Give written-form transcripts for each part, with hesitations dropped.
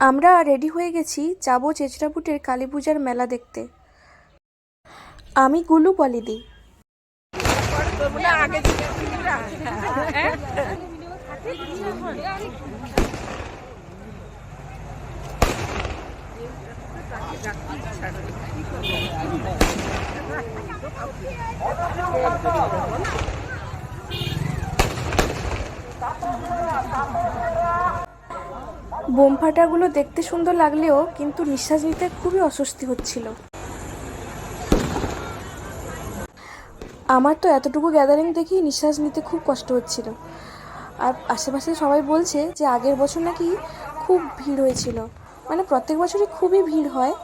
আমরা রেডি হয়ে গেছি, যাব চেচড়াপুটের কালী পূজার মেলা দেখতে। আমি গুলু বলিদি। বোম ফাটাগুলো দেখতে সুন্দর লাগলেও কিন্তু নিঃশ্বাস নিতে খুবই অস্বস্তি হচ্ছিল। আমার তো এতটুকু গ্যাদারিং দেখি নিঃশ্বাস নিতে খুব কষ্ট হচ্ছিল। আর আশেপাশে সবাই বলছে যে আগের বছর নাকি খুব ভিড় হয়েছিল, মানে প্রত্যেক বছরই খুবই ভিড় হয়।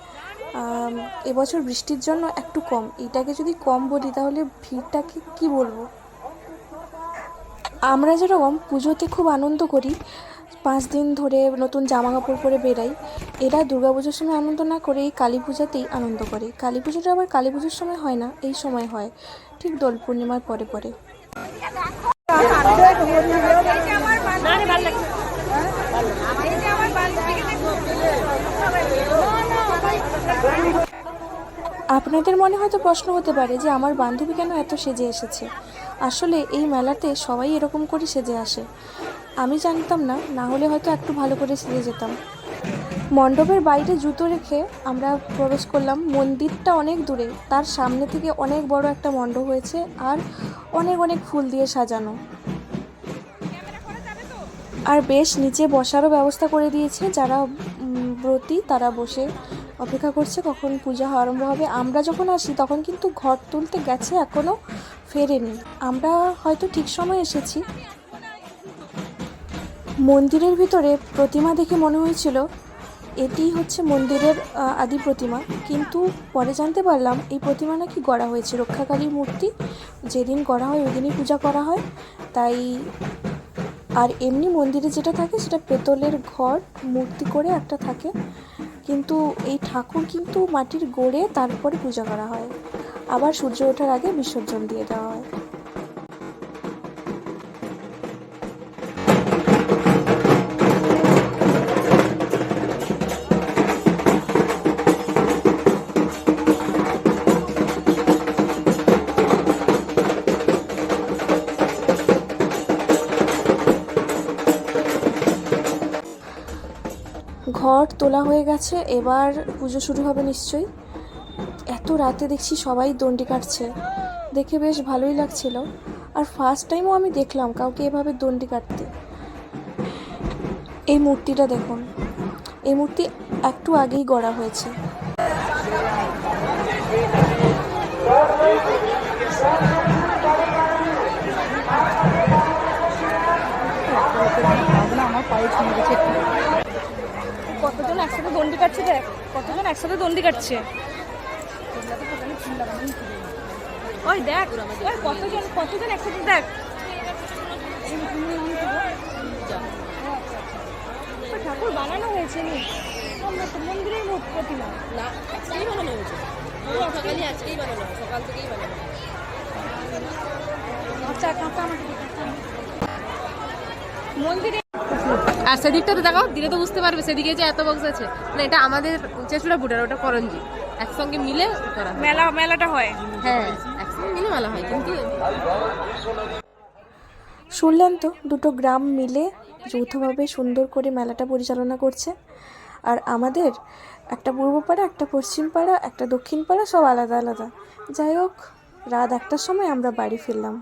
এবছর বৃষ্টির জন্য একটু কম। এটাকে যদি কম বলি তাহলে ভিড়টাকে কি বলবো। আমরা যেরকম পুজোতে খুব আনন্দ করি, 5 দিন ধরে নতুন জামা কাপড় পরে বেরাই, এরা দুর্গাপুজোর সময় আনন্দ না করে এই কালী পূজাতেই আনন্দ করে। কালী পুজোটা আবার কালী পুজোর সময় হয় না, এই সময় হয়, ঠিক দোল পূর্ণিমার পরে পরে। আপনাদের মনে হয়তো প্রশ্ন হতে পারে যে আমার বান্ধবী কেন এত সেজে এসেছে। আসলে এই মেলাতে সবাই এরকম করে সেজে আসে। আমি জানতাম না, না হলে হয়তো একটু ভালো করে সেজে যেতাম। মণ্ডপের বাইরে জুতো রেখে আমরা প্রবেশ করলাম। মন্দিরটা অনেক দূরে, তার সামনে থেকে অনেক বড় একটা মণ্ডপ হয়েছে আর অনেক অনেক ফুল দিয়ে সাজানো। আর বেশ নিচে বসারও ব্যবস্থা করে দিয়েছে, যারা ব্রতী তারা বসে অপেক্ষা করছে কখন পূজা আরম্ভ হবে। আমরা যখন আসি তখন কিন্তু ঘট তুলতে গেছে, এখনও ফেরেনি। আমরা হয়তো ঠিক সময় এসেছি। মন্দিরের ভিতরে প্রতিমা দেখে মনে হয়েছিল এটি হচ্ছে মন্দিরের আদি প্রতিমা, কিন্তু পরে জানতে পারলাম এই প্রতিমা নাকি গড়া হয়েছে। রক্ষাকালীর মূর্তি যেদিন গড়া হয় ওই দিনই পূজা করা হয়, তাই। আর এমনি মন্দিরে যেটা থাকে সেটা পেতলের ঘর মূর্তি করে একটা থাকে, কিন্তু এই ঠাকুর কিন্তু মাটির গড়ে তারপরে পূজা করা হয়। আবার সূর্য ওঠার আগে বিসর্জন দিয়ে দেওয়া হয়। ঘট তোলা হয়ে গেছে, এবার পুজো শুরু হবে নিশ্চয়ই। এত রাতে দেখছি সবাই দণ্ডি কাটছে, দেখে বেশ ভালোই লাগছিল। আর ফার্স্ট টাইমও আমি দেখলাম কাউকে এভাবে দণ্ডি কাটতে। এই মূর্তিটা দেখুন, এই মূর্তি একটু আগেই গড়া হয়েছে। কতজন একসাথে দণ্ডি কাটছে, দেখ কতজন একসাথে দণ্ডি কাটছে। ওই দেখ কতজন একসাথে, দেখ ঠাকুর বানানো হয়েছে মন্দিরের প্রতিমা না, আজকেই বানানো হয়েছে, আজকেই বানানো, সকাল থেকেই বানানো। আচ্ছা মন্দিরে আর সেদিকটাতে দেখাও, দিলে তো বুঝতে পারবে সেদিকে যে এত বক্স আছে। না, এটা আমাদের চেচড়াপুটের, ওটা করঞ্জি, একসঙ্গে মিলে করা মেলাটা হয়। হ্যাঁ, একসঙ্গে মিলে মেলা হয়। কিন্তু শুনলেন তো, দুটো গ্রাম মিলে যৌথভাবে সুন্দর করে মেলাটা পরিচালনা করছে। আর আমাদের একটা পূর্ব পাড়া, একটা পশ্চিম পাড়া, একটা দক্ষিণ পাড়া, সব আলাদা আলাদা। যাই হোক, রাত 1টার সময় আমরা বাড়ি ফিরলাম।